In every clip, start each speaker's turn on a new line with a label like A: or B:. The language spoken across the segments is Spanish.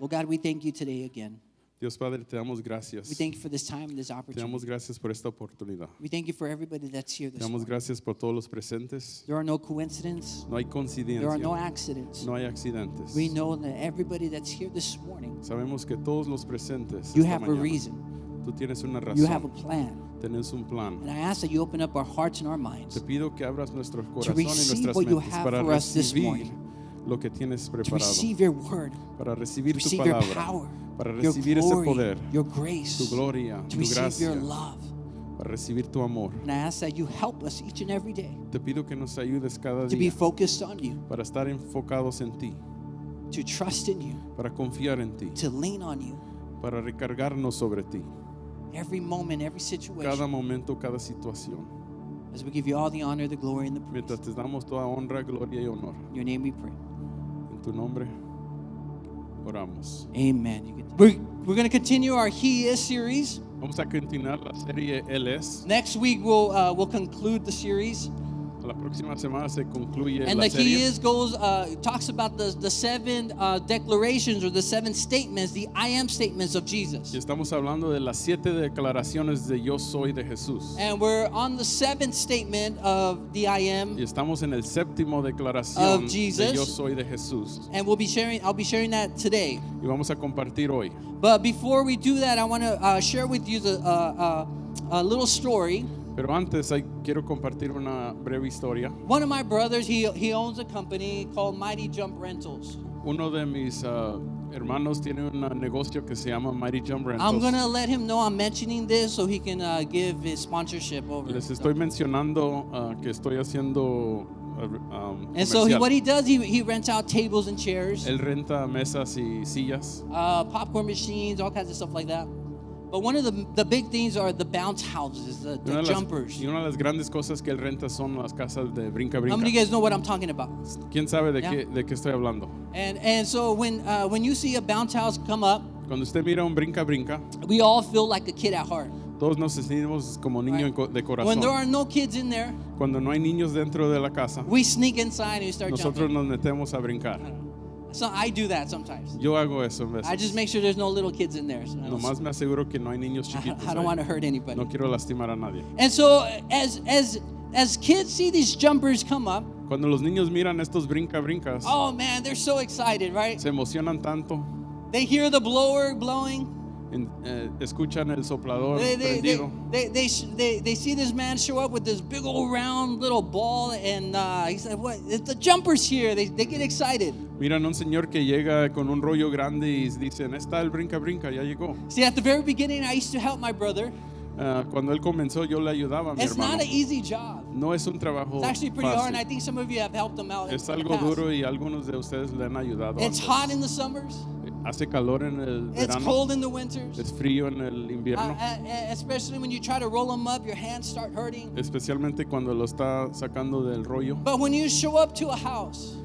A: Well, God, we thank you today again.
B: Dios Padre, te damos gracias.
A: We thank you for this time and this
B: Te
A: opportunity.
B: damos gracias por esta oportunidad.
A: We thank you for everybody that's here
B: Te
A: this
B: damos
A: morning.
B: gracias por todos los presentes.
A: There are no coincidences.
B: No hay
A: There are
B: coincidencia.
A: no accidents.
B: No hay accidentes.
A: We know that everybody that's here this morning,
B: Sabemos que todos los presentes
A: you
B: esta
A: have a
B: mañana,
A: reason.
B: tú tienes una
A: You have a
B: razón.
A: plan.
B: Tienes un plan.
A: And I ask that you open up our hearts and our
B: Te
A: minds
B: pido que abras nuestro corazón y
A: receive
B: nuestras
A: what you
B: mentes
A: have
B: para
A: for us this
B: recibir
A: morning.
B: lo que tienes
A: to
B: preparado,
A: receive your word,
B: para
A: to
B: recibir tu
A: receive your
B: palabra,
A: power,
B: para
A: your
B: recibir ese
A: glory,
B: poder,
A: your grace,
B: tu gloria,
A: to
B: tu
A: receive your
B: gracia,
A: love.
B: para recibir tu amor.
A: And I ask that you help us each and every day
B: Te pido que nos ayudes cada
A: to be
B: día
A: focused on you,
B: para estar enfocados en ti,
A: to trust in you,
B: para confiar en ti,
A: to lean on you.
B: para recargarnos sobre ti,
A: Every moment, every
B: cada
A: situation,
B: momento, cada situación.
A: as we give you all the honor, the glory, and the praise.
B: Mientras te damos toda honra, gloria y honor.
A: In your name we pray.
B: En tu nombre oramos.
A: Amen. We're going to continue our He Is series.
B: Vamos a continuar la serie Él es.
A: Next week we'll conclude the series.
B: La próxima semana se concluye
A: And
B: la
A: the
B: serie.
A: He Is talks about the seven declarations or the seven statements, the I am statements of Jesus.
B: Y estamos hablando de las 7 declaraciones de yo soy de Jesús.
A: And we're on the seventh statement of the I am.
B: Y estamos en el séptimo declaración
A: Of Jesus.
B: de yo soy de Jesús.
A: And I'll be sharing that today.
B: Y vamos a compartir hoy.
A: But before we do that, I want to share with you a little story.
B: Pero antes quiero compartir una breve historia.
A: One of my brothers, he owns a company called Mighty Jump Rentals.
B: Uno de mis hermanos tiene un negocio que se llama Mighty Jump Rentals.
A: I'm going to let him know I'm mentioning this so he can give his sponsorship over.
B: Les estoy mencionando que estoy haciendo
A: And so
B: comercial.
A: what he does, he rents out tables and chairs,
B: Él renta mesas y sillas,
A: popcorn machines, all kinds of stuff like that. But one of the big things are the bounce houses, the jumpers.
B: y una de las grandes cosas que él renta son las casas de brinca
A: How
B: brinca.
A: many of you guys know what I'm talking about?
B: ¿Quién sabe de
A: Yeah.
B: qué estoy hablando?
A: And so when you see a bounce house come up,
B: Cuando usted mira un brinca brinca,
A: we all feel like a kid at heart.
B: todos nos sentimos como niños
A: Right.
B: de
A: When
B: corazón.
A: there are no kids in there,
B: Cuando no hay niños dentro de la casa,
A: we sneak inside and we start
B: nosotros
A: jumping.
B: nos metemos a brincar.
A: So I do that sometimes.
B: Yo hago eso en
A: I just
B: veces.
A: make sure there's no little kids in there. So
B: Nomás me aseguro que no hay niños chiquitos
A: I don't
B: ahí.
A: want to hurt anybody.
B: No quiero lastimar a nadie.
A: And so as kids see these jumpers come up,
B: Cuando los niños miran estos brinca brincas,
A: oh man, they're so excited, right?
B: se emocionan tanto,
A: They hear the blower blowing.
B: escuchan el soplador
A: They
B: prendido.
A: see this man show up with this big old round little ball, and he said, "What? It's the jumpers here." They get excited.
B: Miran un señor que llega con un rollo grande y dicen, está el brinca brinca, ya llegó.
A: See, at the very beginning, I used to help my brother.
B: Cuando él comenzó, yo le ayudaba a mi
A: It's
B: hermano.
A: not an easy job.
B: No es un trabajo
A: It's actually pretty hard, and I
B: fácil.
A: think some of you have helped them out.
B: Es
A: in the
B: algo
A: past.
B: duro y algunos de ustedes le han ayudado.
A: It's
B: antes.
A: hot in the summers.
B: Hace calor en el
A: It's
B: verano,
A: cold in the winters.
B: es frío en el invierno,
A: Especially when you try to roll them up, your hands start hurting.
B: especialmente cuando lo está sacando del rollo.
A: But when you show up to a house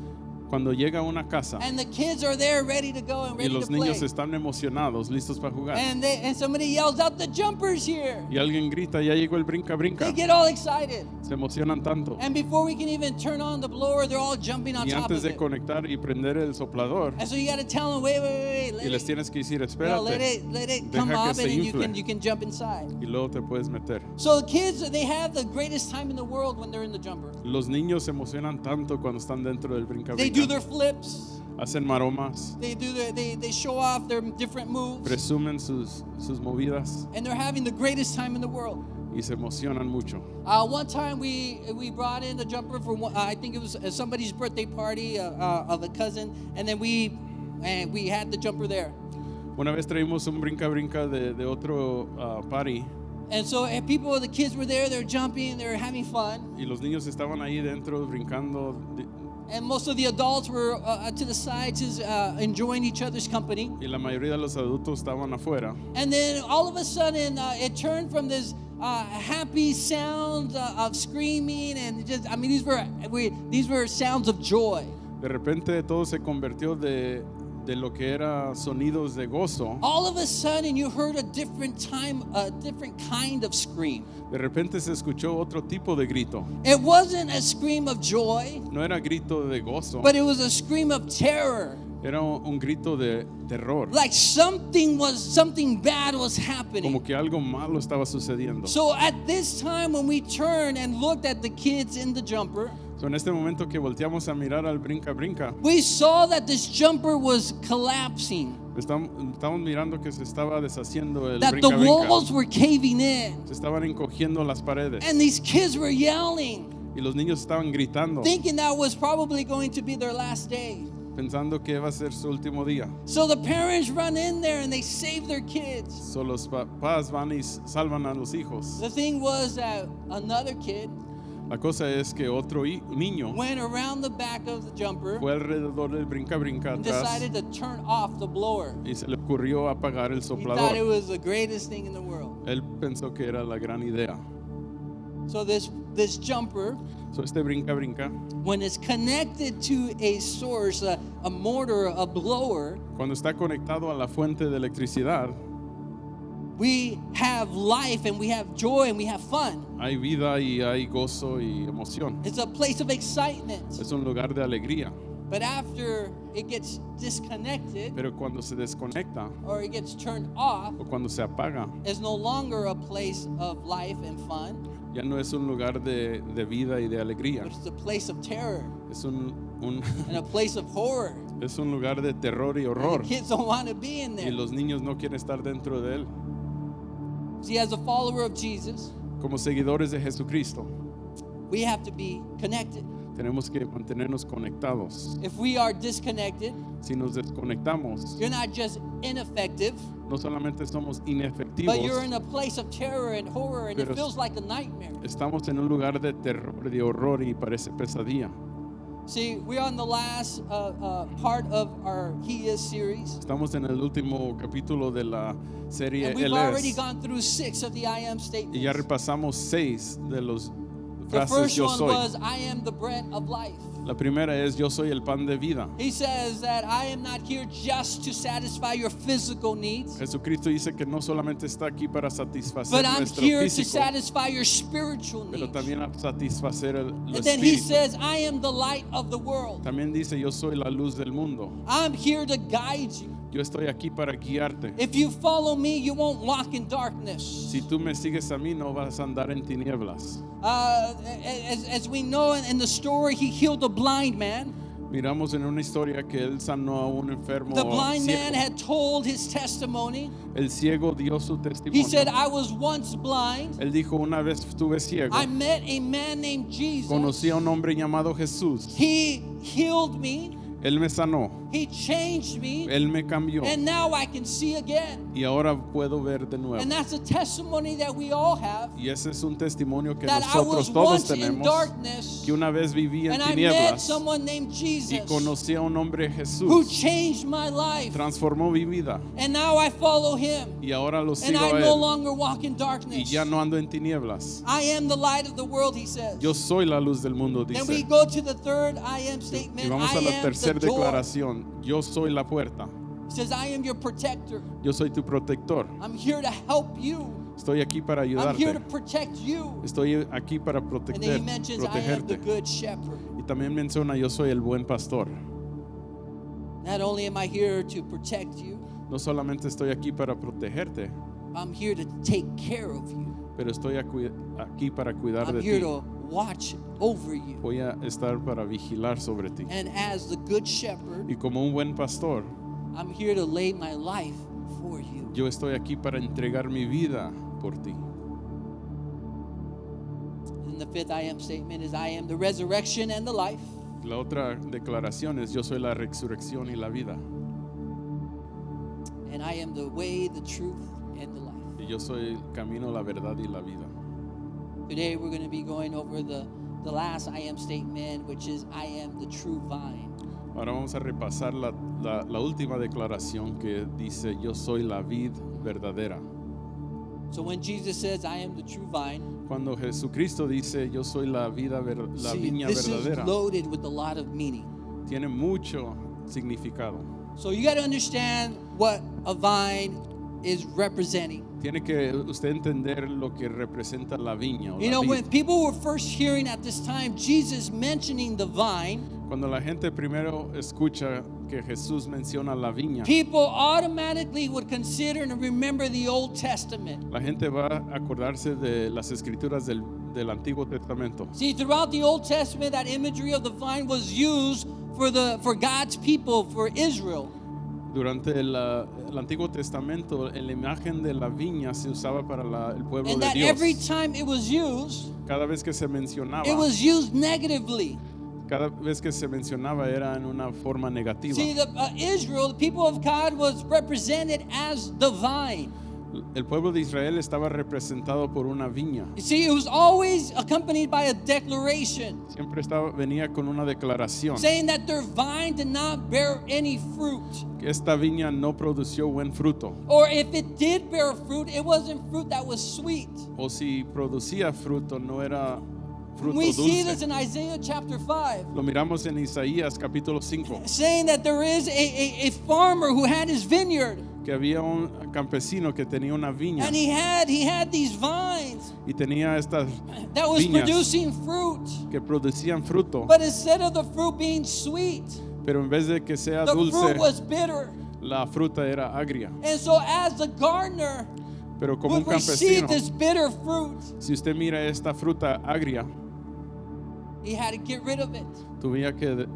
B: Cuando llega a una casa
A: and the kids are there ready to go and
B: y
A: ready
B: los
A: to play,
B: niños están emocionados, listos para jugar,
A: and somebody yells out, "The jumper's here!"
B: y alguien grita, ya llegó el brinca brinca,
A: They get all excited.
B: se emocionan tanto.
A: And before we can even turn on the blower, they're all jumping on
B: Y
A: top
B: antes
A: of
B: de
A: it.
B: conectar y prender el soplador,
A: And so you got to tell them, wait,
B: y les
A: let
B: tienes que decir,
A: it,
B: espérate,
A: let it
B: deja
A: come
B: que
A: up,
B: se
A: and then
B: infle.
A: you can jump inside.
B: y luego te puedes meter.
A: So the kids, they have the greatest time in the world when they're in the jumper.
B: Los niños se emocionan tanto cuando están dentro del brinca
A: They do
B: brinca.
A: their flips.
B: Hacen maromas,
A: They show off their different moves,
B: presumen sus movidas
A: and they're having the greatest time in the world.
B: y se emocionan mucho.
A: One time we brought in a jumper for I think it was somebody's birthday party of a cousin, and then we had the jumper there.
B: Una vez traímos un brinca brinca de otro party
A: And so the kids were there, they're jumping, they're having fun.
B: y los niños estaban ahí dentro brincando.
A: And most of the adults were to the sides enjoying each other's company.
B: Y la mayoría de los adultos estaban afuera.
A: And then all of a sudden, it turned from this happy sound of screaming and just, I mean, these were sounds of joy.
B: De repente todo se convirtió de lo que era sonidos de gozo.
A: All of a sudden, you heard a different kind of scream.
B: De repente se escuchó otro tipo de grito.
A: It wasn't a scream of joy,
B: No era grito de gozo,
A: but it was a scream of terror.
B: Era un grito de terror,
A: like something bad was happening.
B: como que algo malo estaba sucediendo.
A: So at this time when we turned and looked at the kids in the jumper,
B: So, en este momento que volteamos a mirar al brinca,
A: we saw that this jumper was collapsing,
B: estamos mirando que se estaba deshaciendo el
A: that the
B: brinca.
A: walls were caving in,
B: Se estaban encogiendo las paredes
A: and these kids were yelling,
B: y los niños estaban gritando,
A: thinking that was probably going to be their last day.
B: pensando que iba a ser su último día.
A: So the parents run in there and they save their kids.
B: So, los papás van y salvan a los hijos.
A: The thing was that another kid
B: La cosa es que otro niño
A: went around the back of the jumper
B: fue alrededor del brinca
A: and
B: atrás
A: decided to turn off the blower.
B: y se le ocurrió apagar el
A: He thought it
B: soplador.
A: was the greatest thing in the world.
B: Él pensó que era la gran idea.
A: So this jumper,
B: So, este brinca
A: when it's connected to a source, a motor, a blower,
B: cuando está conectado a la fuente de electricidad,
A: we have life and we have joy and we have fun.
B: hay vida y hay gozo y emoción.
A: It's a place of excitement.
B: Es un lugar de alegría.
A: But after it gets disconnected
B: Pero cuando se desconecta
A: or it gets turned off,
B: o cuando se apaga,
A: it's no longer a place of life and fun,
B: ya no es un lugar de vida y de alegría.
A: but it's a place of terror
B: Es un
A: and a place of horror.
B: es un lugar de terror y
A: And
B: horror.
A: the kids don't want to be in
B: Y
A: there.
B: los niños no quieren estar dentro de él.
A: See, as a follower of Jesus,
B: Como seguidores de Jesucristo,
A: we have to be connected.
B: tenemos que mantenernos conectados.
A: If we are disconnected,
B: Si nos desconectamos,
A: you're not just ineffective,
B: no solamente somos inefectivos,
A: but you're in a place of terror and horror, and it
B: Pero-
A: feels like a nightmare.
B: estamos en un lugar de terror, de horror y parece pesadilla.
A: See, we're on the last part of our He Is series,
B: Estamos en el último capítulo de la serie
A: and we've
B: Él
A: already
B: es,
A: gone through 6 of the I Am
B: y ya
A: statements.
B: repasamos 6 de los
A: The
B: frases
A: first
B: yo
A: one
B: soy.
A: was, I am the bread of life.
B: La primera es yo soy el pan de vida.
A: He says that I am not here just to satisfy your physical needs,
B: Jesucristo dice que no solamente está aquí para satisfacer
A: but I'm
B: nuestro
A: here to
B: físico,
A: satisfy your spiritual
B: pero
A: needs.
B: también a satisfacer lo
A: And then he
B: espíritu.
A: says, I am the light of the world.
B: También dice yo soy la luz del mundo.
A: I'm here to guide you.
B: Yo estoy aquí para guiarte.
A: If you follow me, you won't walk in darkness.
B: Si tú me sigues a mí, no vas a andar en tinieblas.
A: As we know in the story, he healed a blind man.
B: Miramos en una historia que él sanó a un enfermo
A: The blind man
B: ciego.
A: had told his testimony.
B: El ciego dio su
A: He
B: testimonio.
A: said, I was once blind.
B: Él dijo, una vez estuve ciego.
A: I met a man named Jesus.
B: Conocí a un hombre llamado Jesús.
A: He healed me.
B: Él me sanó.
A: He changed me.
B: Él me cambió.
A: And now I can see again.
B: Y ahora puedo ver de nuevo.
A: And that's a testimony that we all have.
B: Y ese es un testimonio que
A: That I was
B: nosotros todos
A: once in
B: tenemos.
A: darkness.
B: Que una vez viví en
A: And I met
B: tinieblas
A: someone named Jesus
B: y conocí a un hombre
A: who
B: Jesús.
A: changed my life.
B: Transformó mi vida.
A: And now I follow him.
B: Y ahora lo
A: And
B: sigo
A: I
B: a
A: no
B: él.
A: longer walk in
B: Y
A: darkness.
B: ya no ando en tinieblas.
A: I am the light of the world, he says.
B: Yo soy la luz del mundo,
A: Then we
B: dice.
A: go to the third I am
B: Y
A: statement.
B: vamos
A: I
B: a la
A: am
B: tercera
A: the door.
B: declaración. Yo soy la puerta.
A: He says, I am your protector.
B: Yo soy tu protector.
A: I'm here to help you.
B: Estoy aquí para
A: I'm here to
B: ayudarte.
A: protect you.
B: Estoy aquí para
A: And then he
B: protegerte.
A: mentions, I am the
B: protegerte.
A: good shepherd.
B: Y también menciona, yo soy el buen pastor.
A: Not only am I here to protect you,
B: No solamente estoy aquí para protegerte,
A: I'm here to take care of you.
B: pero estoy aquí para cuidar
A: I'm
B: de
A: here
B: ti.
A: to watch over you.
B: Voy a estar para vigilar sobre ti.
A: And as the good shepherd,
B: Y como un buen pastor,
A: I'm here to lay my life for you.
B: yo estoy aquí para entregar mi vida por ti.
A: And the fifth I am statement is, I am the resurrection and the life.
B: La otra declaración es, yo soy la resurrección y la vida.
A: And I am the way, the truth, and the life.
B: Y yo soy el camino, la verdad y la vida.
A: Today we're going to be going over the last I am statement, which is, I am the true vine.
B: Ahora vamos a repasar la última declaración que dice, yo soy la vid verdadera.
A: So when Jesus says, I am the true vine,
B: Cuando Jesucristo dice, yo soy la
A: see,
B: viña
A: this is
B: verdadera,
A: loaded with a lot of meaning.
B: tiene mucho significado.
A: So you got to understand what a vine is representing.
B: Tiene que usted entender lo que representa la viña o
A: You
B: la
A: know,
B: vid.
A: when people were first hearing at this time Jesus mentioning the vine,
B: Cuando la gente primero escucha que Jesús menciona la viña,
A: people automatically would consider and remember the Old Testament.
B: la gente va a acordarse de las escrituras del Antiguo Testamento.
A: See, throughout the Old Testament, that imagery of the vine was used for God's people, for Israel.
B: Durante el Antiguo Testamento, la imagen de la viña se usaba para el pueblo
A: And
B: de
A: that
B: Dios.
A: every time it was used,
B: Cada vez que se mencionaba,
A: it was used negatively.
B: cada vez que se mencionaba era en una forma negativa.
A: See, Israel, the people of God, was represented as the vine.
B: El pueblo de Israel estaba representado por una viña.
A: You see, it was always accompanied by a declaration
B: Siempre venía con una declaración.
A: saying that their vine did not bear any fruit.
B: Que esta viña no produció buen fruto.
A: Or if it did bear fruit, it wasn't fruit that was sweet.
B: O si producía fruto, no era fruto
A: We see this
B: dulce.
A: in Isaiah chapter 5,
B: Lo miramos en Isaías capítulo 5,
A: saying that there is a farmer who had his vineyard,
B: que había un campesino que tenía una viña
A: and he had these vines
B: y tenía estas
A: that was
B: viñas
A: producing fruit.
B: que producían fruto,
A: But instead of the fruit being sweet,
B: pero en vez de que sea
A: the fruit
B: dulce,
A: was bitter.
B: la fruta era agria.
A: And so as the gardener
B: Pero como un
A: would receive
B: campesino,
A: this bitter fruit,
B: si usted mira esta fruta agria,
A: he had to get rid of it.
B: tuviera que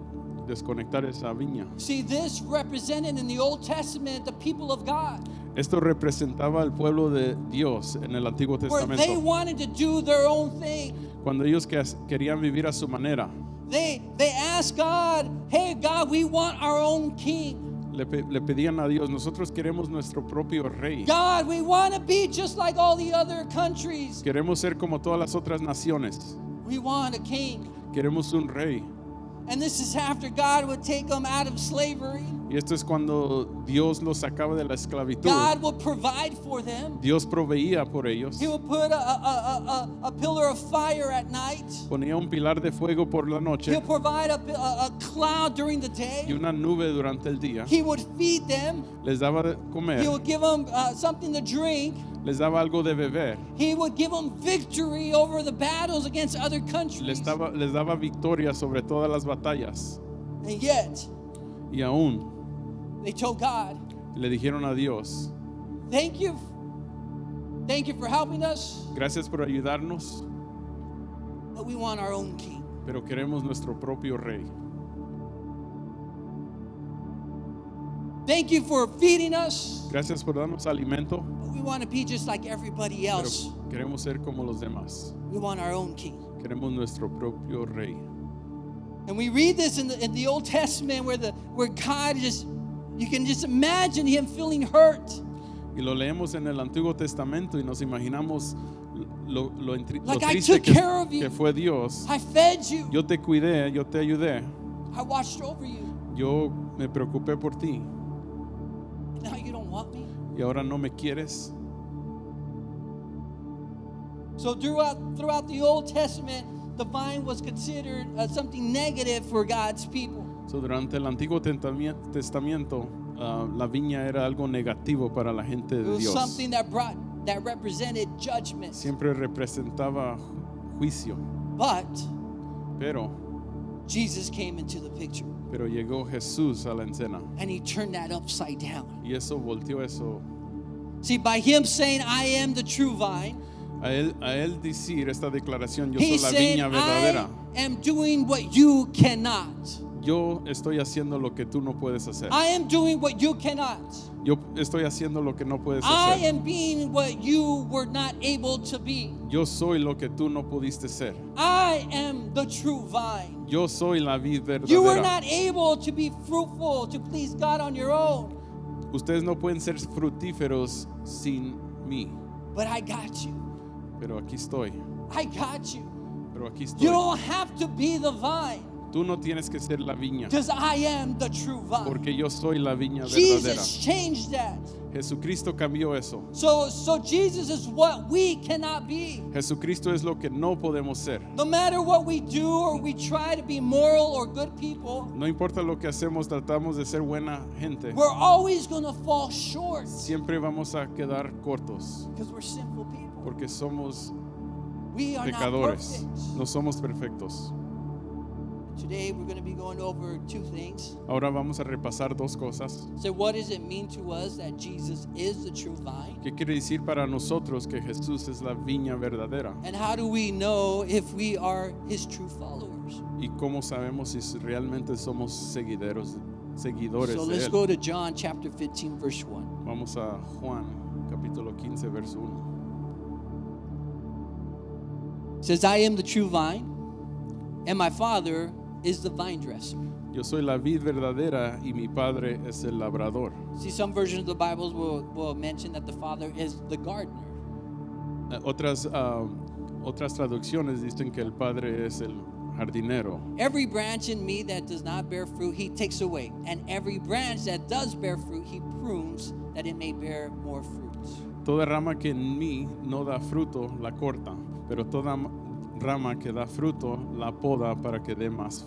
B: desconectar esa viña.
A: See, this represented in the Old Testament the people of God,
B: Esto representaba al pueblo de Dios en el Antiguo
A: where they
B: Testamento.
A: wanted to do their own thing.
B: Cuando ellos querían vivir a su manera,
A: They asked God, hey God, we want our own king.
B: le pedían a Dios, nosotros queremos nuestro propio rey.
A: God, we want to be just like all the other countries.
B: Queremos ser como todas las otras naciones.
A: We want a king.
B: Queremos un rey.
A: And this is after God would take them out of slavery.
B: Y esto es cuando Dios los sacaba de la esclavitud.
A: God would provide for them.
B: Dios proveía por ellos.
A: He would put a pillar of fire at night.
B: Ponía un pilar de fuego por la noche
A: He'll provide a cloud during the
B: y
A: day.
B: una nube durante el día.
A: He would feed them.
B: Les daba de comer,
A: He would give them something to drink.
B: les daba algo de beber,
A: He would give them victory over the battles against other countries.
B: les daba victoria sobre todas las batallas.
A: And yet,
B: Y aún
A: they told God,
B: le dijeron a Dios,
A: thank you. Thank you for helping us,
B: gracias por ayudarnos,
A: but we want our own king.
B: pero queremos nuestro propio rey.
A: Thank you for feeding us,
B: Gracias por darnos alimento,
A: but we want to be just like everybody
B: pero
A: else.
B: queremos ser como los demás.
A: We want our own king.
B: Queremos nuestro propio rey.
A: And we read this in the Old Testament where God just, you can just imagine him feeling hurt.
B: Y lo leemos en el Antiguo Testamento y nos imaginamos lo
A: Like, I
B: triste
A: took care of you.
B: que fue Dios.
A: I fed you.
B: Yo te cuidé, yo te ayudé,
A: I watched over you.
B: yo me preocupé por ti
A: Now you don't want me.
B: y ahora no me quieres.
A: So throughout the Old Testament, the vine was considered something negative for God's people.
B: So, durante el Antiguo Testamento, la viña era algo negativo para la gente
A: It
B: de
A: was
B: Dios.
A: something that represented judgment.
B: Siempre representaba juicio,
A: But
B: pero
A: Jesus came into the picture
B: llegó Jesús a la escena
A: and he turned that upside down.
B: y eso volteó eso.
A: See, by him saying, I am the true vine,
B: A él decir esta declaración, yo
A: he's
B: soy la
A: saying,
B: viña verdadera.
A: I am doing what you cannot.
B: Yo estoy haciendo lo que tú no puedes hacer.
A: I am doing what you cannot.
B: Yo estoy haciendo lo que no puedes
A: I
B: hacer.
A: am being what you were not able to be.
B: Yo soy lo que tú no pudiste ser.
A: I am the true vine.
B: Yo soy la vid
A: You were
B: verdadera.
A: not able to be fruitful, to please God on your own.
B: Ustedes no pueden ser fructíferos sin mí.
A: But I got you.
B: Pero aquí estoy.
A: I got you.
B: Pero aquí estoy.
A: You don't have to be the vine,
B: Tú no tienes que ser la viña,
A: because I am the true vine.
B: porque yo soy la viña verdadera.
A: Jesus changed that.
B: Jesucristo cambió eso.
A: So Jesus is what we cannot be.
B: Jesucristo es lo que no podemos ser.
A: No matter what we do or we try to be moral or good people,
B: No importa lo que hacemos, tratamos de ser buena gente.
A: we're always going to fall short
B: Siempre vamos a quedar cortos,
A: because we're sinful people.
B: porque somos
A: We are not
B: pecadores.
A: perfect.
B: No somos perfectos.
A: Today we're going to be going over two things.
B: Ahora vamos a repasar dos cosas.
A: So what does it mean to us that Jesus is the true vine?
B: ¿Qué quiere decir para nosotros que Jesús es la viña verdadera?
A: And how do we know if we are his true followers?
B: ¿Y cómo sabemos si realmente somos seguidores
A: So
B: de
A: let's
B: Él?
A: go to John chapter 15 verse 1.
B: Vamos a Juan, capítulo 15, verso 1.
A: It says, I am the true vine, and my Father is the vine dresser.
B: Yo soy la vid verdadera y mi Padre es el labrador.
A: See, some versions of the Bibles will mention that the Father is the gardener.
B: Otras traducciones dicen que el Padre es el jardinero.
A: Every branch in me that does not bear fruit, he takes away. And every branch that does bear fruit, he prunes that it may bear more fruit.
B: Toda rama que en mí no da fruto, la corta, pero toda rama que da fruto, la poda para que dé más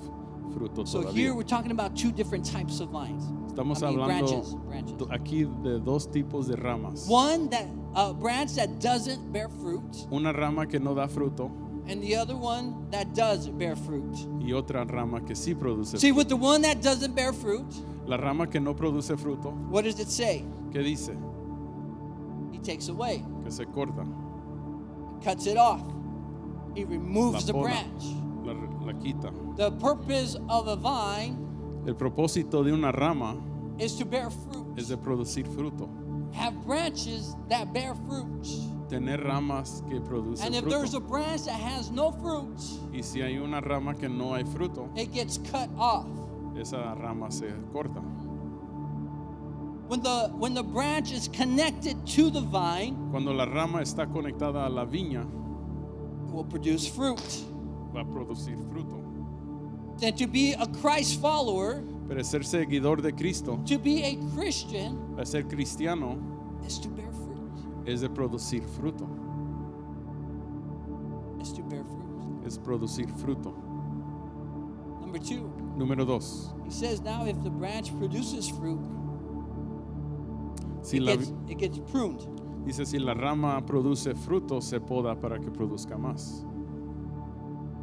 B: fruto
A: So
B: todavía.
A: here we're talking about two different types of vines.
B: Estamos
A: I mean,
B: hablando
A: branches.
B: aquí de dos tipos de ramas.
A: One that a branch that doesn't bear fruit,
B: Una rama que no da fruto
A: and the other one that does bear fruit.
B: y otra rama que sí produce
A: See,
B: fruto.
A: with the one that doesn't bear fruit,
B: La rama que no produce fruto,
A: what does it say?
B: ¿qué dice?
A: He takes away,
B: Que se corta,
A: cuts it off. He
B: la
A: removes the
B: poda,
A: branch.
B: la quita.
A: The purpose of a vine
B: El propósito de una rama
A: is to bear fruit.
B: es de producir fruto.
A: Have branches that bear fruit.
B: Tener ramas que producen
A: And if there's
B: fruto.
A: a branch that has no fruit,
B: Y si hay una rama que no hay fruto,
A: it gets cut off.
B: esa rama se corta.
A: When the branch is connected to the vine,
B: Cuando la rama está conectada a la viña,
A: it will produce fruit.
B: va a producir fruto.
A: And to be a Christ follower,
B: Pero ser seguidor de Cristo,
A: to be a Christian,
B: ser cristiano,
A: is to bear fruit.
B: es de producir fruto.
A: Is to bear fruit.
B: Es producir fruto.
A: Number two,
B: Número 2.
A: he says now if the branch produces fruit,
B: Si
A: it gets pruned.
B: dice, si la rama produce fruto, se poda para que produzca más.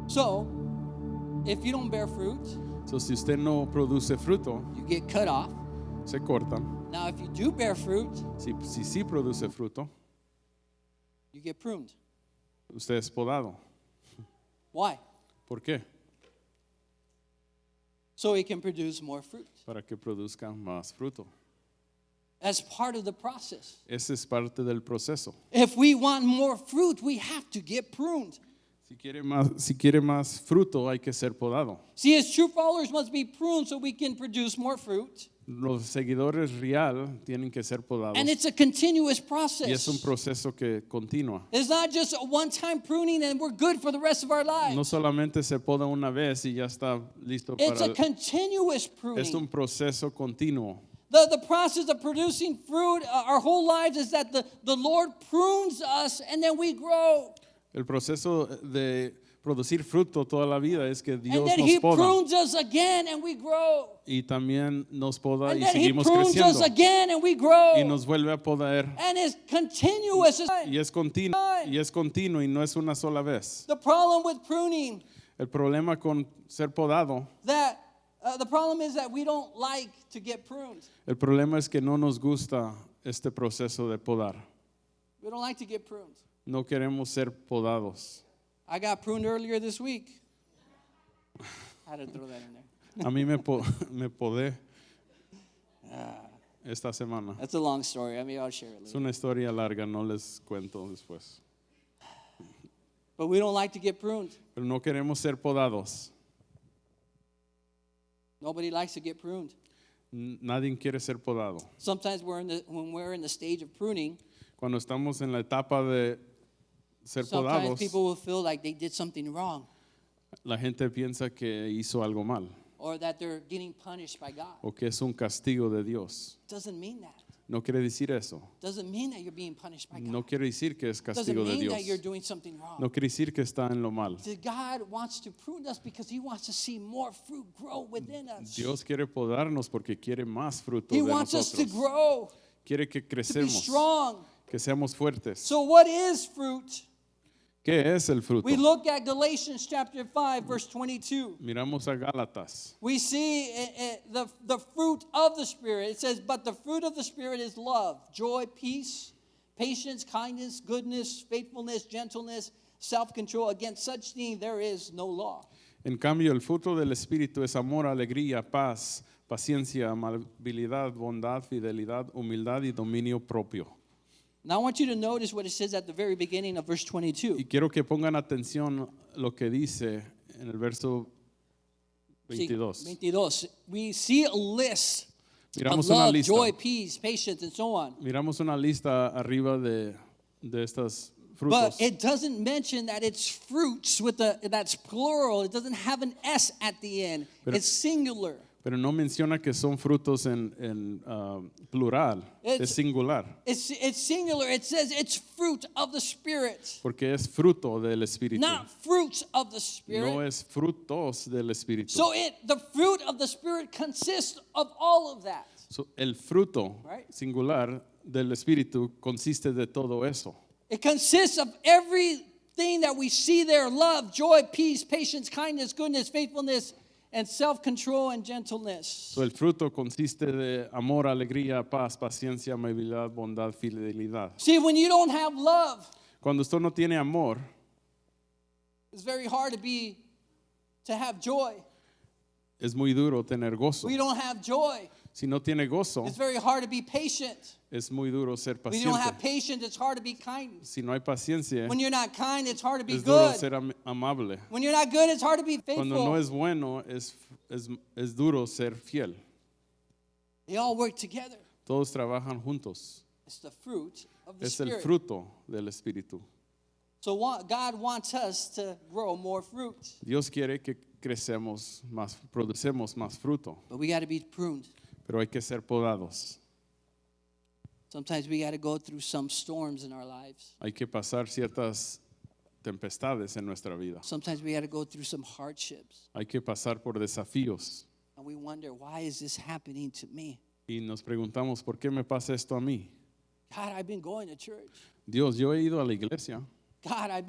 A: So, if you don't bear fruit,
B: So, si usted no produce fruto,
A: you get cut off.
B: se cortan.
A: Now, if you do bear fruit,
B: Si sí produce fruto,
A: you get pruned.
B: usted es podado.
A: Why?
B: ¿Por qué?
A: So he can produce more fruit.
B: Para que produzca más fruto.
A: That's part of the process.
B: Ese es parte del proceso.
A: If we want more fruit, we have to get pruned.
B: Si quiere más fruto, hay que ser podado.
A: See, as true followers must be pruned so we can produce more fruit.
B: Los seguidores real tienen que ser podados.
A: And it's a continuous process.
B: Y es un proceso que continúa.
A: It's not just a one-time pruning and we're good for the rest of our lives.
B: No solamente se poda una vez y ya está listo
A: It's a
B: para...
A: continuous
B: Es un
A: pruning.
B: proceso continuo.
A: The process of producing fruit our whole lives is that the Lord prunes us and then we grow.
B: El proceso de producir fruto toda la vida es que
A: And
B: Dios
A: then
B: nos
A: He
B: poda
A: prunes us again and we grow.
B: y también nos poda
A: And
B: y
A: then He
B: seguimos
A: prunes us
B: creciendo
A: again and we grow.
B: y nos vuelve a podar
A: And it's continuous.
B: y es continuo y no es una sola vez.
A: The problem with pruning,
B: El problema con ser podado,
A: the problem is that we don't like to get pruned.
B: el problema es que no nos gusta este proceso de podar.
A: We don't like to get pruned.
B: No queremos ser podados.
A: I got pruned earlier this week. I had to throw that in there.
B: A mí me podé esta semana.
A: That's a long story. I mean, I'll share it
B: Es
A: later.
B: una historia larga, no les cuento después.
A: But we don't like to get pruned.
B: Pero no queremos ser podados.
A: Nobody likes to get pruned.
B: Nadie quiere ser podado.
A: Sometimes when we're in the stage of pruning,
B: Cuando estamos en la etapa de ser
A: sometimes
B: podados,
A: people will feel like they did something wrong
B: la gente piensa que hizo algo mal
A: or that they're getting punished by God.
B: o que es un castigo de Dios.
A: Doesn't mean that.
B: No quiere decir eso.
A: Doesn't mean that you're being punished by God.
B: No quiere decir que es
A: Doesn't
B: castigo de
A: mean that you're
B: Dios.
A: doing something wrong.
B: No quiere decir que está en lo mal.
A: See, God wants to prune us because He wants to see more fruit grow within us.
B: Dios quiere podarnos porque quiere más fruto
A: He
B: de
A: wants us to
B: nosotros.
A: grow,
B: Quiere que
A: to be
B: crecemos,
A: strong.
B: que seamos fuertes.
A: So what is fruit?
B: ¿Qué es el fruto?
A: We look at Galatians chapter 5, verse 22.
B: Miramos a Gálatas.
A: We see the fruit of the Spirit. It says, but the fruit of the Spirit is love, joy, peace, patience, kindness, goodness, faithfulness, gentleness, self-control. Against such thing there is no law.
B: En cambio, el fruto del Espíritu es amor, alegría, paz, paciencia, amabilidad, bondad, fidelidad, humildad y dominio propio.
A: Now I want you to notice what it says at the very beginning of verse 22.
B: Y quiero que pongan atención lo que dice en el verso 22.
A: 22. We see a list
B: Miramos
A: of
B: una
A: love,
B: lista.
A: joy, peace, patience, and so on.
B: Miramos una lista arriba de estas frutos.
A: But it doesn't mention that it's fruits that's plural. It doesn't have an S at the end. It's singular.
B: Pero no menciona que son frutos en plural, es singular.
A: It's singular. It says it's fruit of the Spirit.
B: Porque es fruto del Espíritu.
A: Not fruits of the Spirit.
B: No es frutos del Espíritu.
A: So the fruit of the Spirit consists of all of that.
B: So, el fruto
A: Right.
B: singular del Espíritu consiste de todo eso.
A: It consists of everything that we see there: love, joy, peace, patience, kindness, goodness, faithfulness, and self-control and gentleness.
B: So, el fruto consiste de amor, alegría, paz, paciencia, amabilidad, bondad, fidelidad.
A: See, when you don't have love,
B: Cuando usted no tiene amor,
A: it's very hard to have joy.
B: es muy duro tener gozo.
A: We don't have joy.
B: Si no tiene gozo,
A: It's very hard to be patient.
B: es muy duro ser
A: When you don't have
B: paciente.
A: patience, it's hard to be kind.
B: Si no hay paciencia,
A: When you're not kind, it's hard to be
B: es duro
A: good.
B: ser amable.
A: When you're not good, it's hard to be
B: Cuando no
A: faithful.
B: es bueno, es duro ser fiel.
A: They all work together.
B: Todos trabajan juntos.
A: It's the fruit of the
B: Es el
A: Spirit.
B: fruto del Espíritu.
A: So God wants us to grow more fruit.
B: Dios quiere que crecemos más, producemos más fruto,
A: But we got to be pruned.
B: pero hay que ser podados.
A: Sometimes we got to go through some storms in our lives.
B: Hay que pasar ciertas tempestades en nuestra vida.
A: Sometimes we got to go through some hardships.
B: Hay que pasar por desafíos
A: And we wonder, why is this happening to me?
B: y nos preguntamos, ¿por qué me pasa esto a mí?
A: God, I've been going to church.
B: Dios, yo he ido a la iglesia,
A: God, I've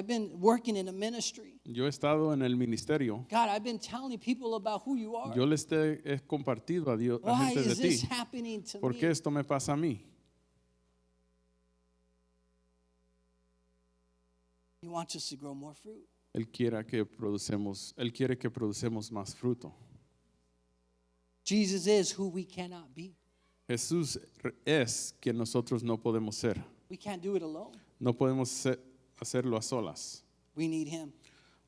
A: been working in a ministry.
B: yo he estado en el ministerio,
A: God, I've been telling people about who you are.
B: yo les he compartido a Dios, a
A: Why
B: gente de
A: is this
B: ti.
A: happening to
B: ¿Por
A: me?
B: qué esto me pasa a mí?
A: He wants us to grow more fruit.
B: Él quiere que producemos más fruto.
A: Jesus is who we cannot be.
B: Jesús es quien nosotros no podemos ser.
A: We can't do it alone.
B: No podemos hacerlo a solas.
A: We need him.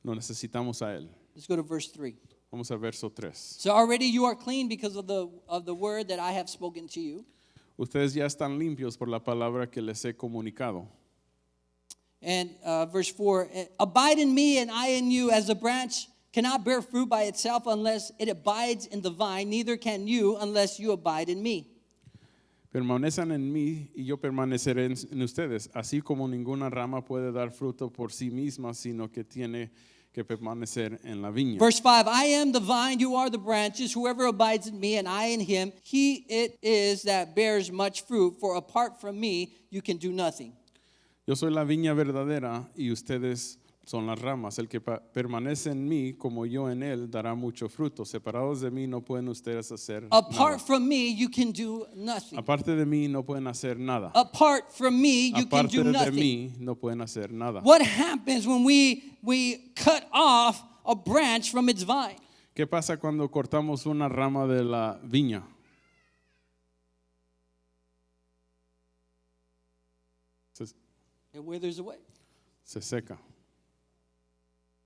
B: Lo necesitamos a Él.
A: Let's go to verse 3.
B: Vamos a verso 3.
A: So already you are clean because of the word that I have spoken to you.
B: Ustedes ya están limpios por la palabra que les he comunicado.
A: And verse 4, abide in me and I in you, as a branch cannot bear fruit by itself unless it abides in the vine, neither can you unless you abide in me.
B: Permanezcan en mí y yo permaneceré en ustedes, así como ninguna rama puede dar fruto por sí misma, sino que tiene que permanecer en la viña.
A: Verse 5, I am the vine, you are the branches. Whoever abides in me and I in him, he it is that bears much fruit, for apart from me you can do nothing.
B: Yo soy la viña verdadera y ustedes son las ramas. El que permanece en mí como yo en él dará mucho fruto. Separados de mí no pueden ustedes hacer
A: Apart
B: nada.
A: from me you can do nothing.
B: Aparte de mí no pueden hacer nada.
A: Apart from me you can
B: Aparte
A: do
B: de
A: nothing.
B: mí no pueden hacer nada.
A: What happens when we cut off a branch from its vine?
B: ¿Qué pasa cuando cortamos una rama de la viña?
A: It withers away.
B: Se seca.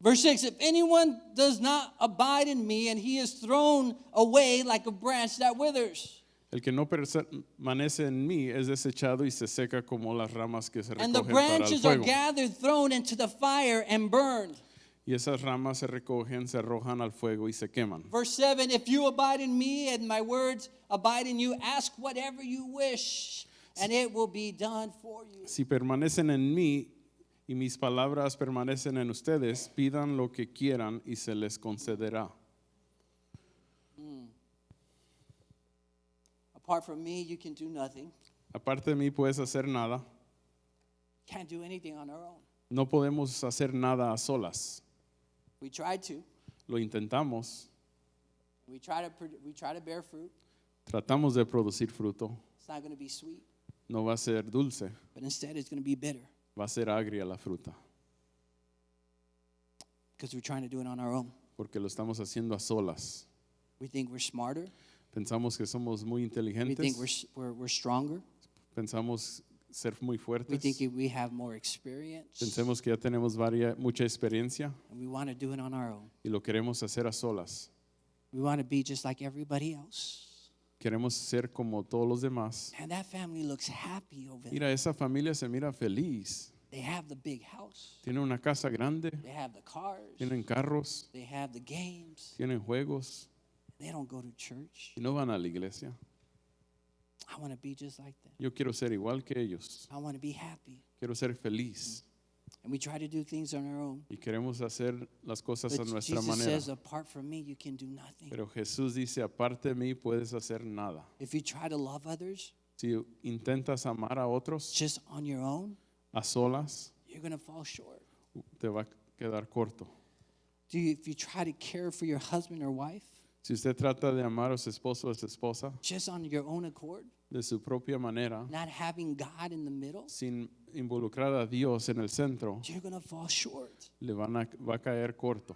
A: Verse 6, if anyone does not abide in me, and he is thrown away like a branch that withers.
B: El que no permanece en mí es desechado y se seca como las ramas que se
A: And the
B: recogen para el
A: branches are
B: fuego.
A: gathered, thrown into the fire, and burned.
B: Y esas ramas se recogen, se arrojan al fuego y se queman.
A: Verse 7, if you abide in me and my words abide in you, ask whatever you wish, and it will be done for you.
B: Si permanecen en mí y mis palabras permanecen en ustedes, pidan lo que quieran y se les concederá.
A: Apart from me, you can do nothing.
B: Aparte de mí puedes hacer nada,
A: Can't do anything on our own.
B: No podemos hacer nada a solas.
A: We tried to.
B: Lo intentamos,
A: We try to bear fruit.
B: tratamos de producir fruto.
A: It's not going to be sweet,
B: No va a ser dulce,
A: but instead it's going to be bitter
B: va a ser agria la fruta,
A: because we're trying to do it on our own.
B: porque lo estamos haciendo a solas.
A: We think we're smarter.
B: Pensamos que somos muy
A: We think
B: inteligentes,
A: we're stronger.
B: pensamos ser muy
A: We
B: fuertes,
A: think we have more experience.
B: pensemos que ya tenemos mucha experiencia
A: And we want to do it on our own.
B: y lo queremos hacer a solas.
A: We want to be just like everybody else.
B: Queremos ser como todos los demás.
A: And that family looks happy over there.
B: Mira, esa familia se mira feliz.
A: They have the big house.
B: Tienen una casa grande,
A: They have the cars.
B: tienen carros,
A: They have the games.
B: tienen juegos
A: They don't go to church.
B: y no van a la iglesia.
A: I want to be just like them.
B: Yo quiero ser igual que ellos.
A: I want to be happy.
B: Quiero ser feliz.
A: And we try to do things on our own.
B: Y queremos hacer las cosas a
A: But
B: nuestra
A: Jesus
B: manera.
A: says, apart from me, you can do nothing.
B: Pero Jesús dice, aparte de mí puedes hacer nada.
A: If you try to love others
B: Si intentas amar a otros
A: just on your own,
B: a solas,
A: you're going to fall short.
B: te va a quedar corto.
A: If you try to care for your husband or wife
B: Si usted trata de amar a su esposo o a su esposa
A: just on your own accord,
B: de su propia manera,
A: not having God in the middle,
B: sin involucrar a Dios en el centro,
A: you're going to fall short.
B: va a caer corto.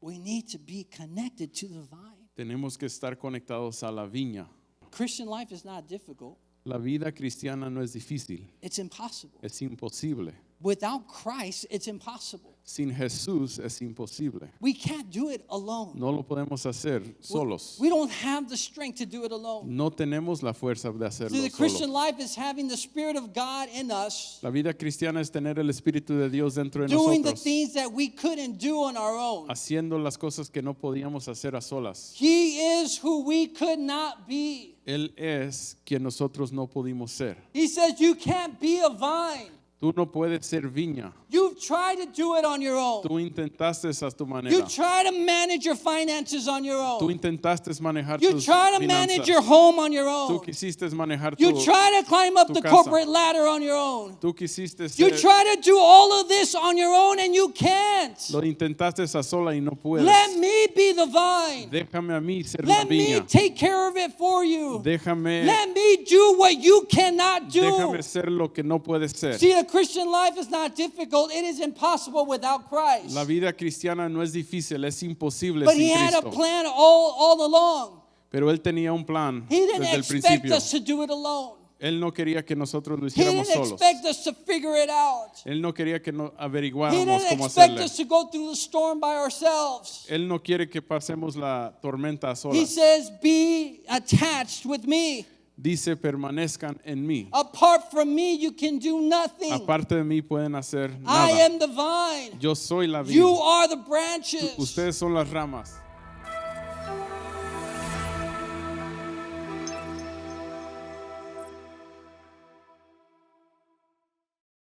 A: We need to be connected to the vine.
B: Tenemos que estar conectados a la viña.
A: Christian life is not difficult.
B: La vida cristiana no es difícil,
A: It's impossible.
B: es imposible.
A: Without Christ, it's impossible.
B: Sin Jesús es imposible.
A: We can't do it alone.
B: No lo podemos hacer solos.
A: We don't have the strength to do it alone.
B: No tenemos la fuerza de hacerlo
A: See, the Christian
B: solos.
A: life is having the Spirit of God in us,
B: La vida cristiana es tener el Espíritu de Dios dentro de
A: doing the
B: nosotros,
A: things that we couldn't do on our own.
B: haciendo las cosas que no podíamos hacer a solas.
A: He is who we could not be.
B: Él es quien nosotros no pudimos ser.
A: He says you can't be a vine.
B: Tú no puedes ser viña.
A: You've tried to do it on your own.
B: Tú intentaste a tu
A: You
B: manera.
A: try to manage your finances on your
B: Tú
A: own.
B: intentaste manejar
A: You
B: tus
A: try to manage
B: finanzas.
A: your home on your
B: Tú
A: own.
B: quisiste manejar
A: You
B: tu
A: try to climb up
B: tu
A: the
B: casa.
A: corporate ladder on your own.
B: Tú quisiste
A: You
B: ser,
A: try to do all of this on your own and you can't.
B: lo intentaste a sola y no puedes.
A: Let me be the vine.
B: Déjame a mí ser la
A: Let me
B: viña.
A: take care of it for you.
B: Déjame
A: Let me do what you cannot do.
B: Déjame ser lo que no puedes ser.
A: See, the Christian life is not difficult. It is impossible without Christ.
B: La vida cristiana no es difícil, es imposible
A: But
B: sin
A: he had a
B: Cristo.
A: plan all along.
B: Pero él tenía un plan
A: He didn't
B: desde el
A: expect
B: principio.
A: us to do it alone.
B: Él no quería que nosotros lo
A: He
B: hiciéramos
A: didn't
B: solos.
A: expect us to figure it out.
B: Él no quería que no
A: He
B: averiguáramos
A: didn't
B: cómo
A: expect
B: hacerle.
A: us to go through the storm by ourselves.
B: Él no quiere que pasemos la tormenta a
A: He
B: solas.
A: says, be attached with me.
B: Dice, permanezcan en mí.
A: Apart from me, you can do nothing.
B: Aparte de mí pueden hacer
A: I
B: nada.
A: am the vine.
B: Yo soy la
A: You
B: vid.
A: are the branches.
B: Ustedes son las ramas.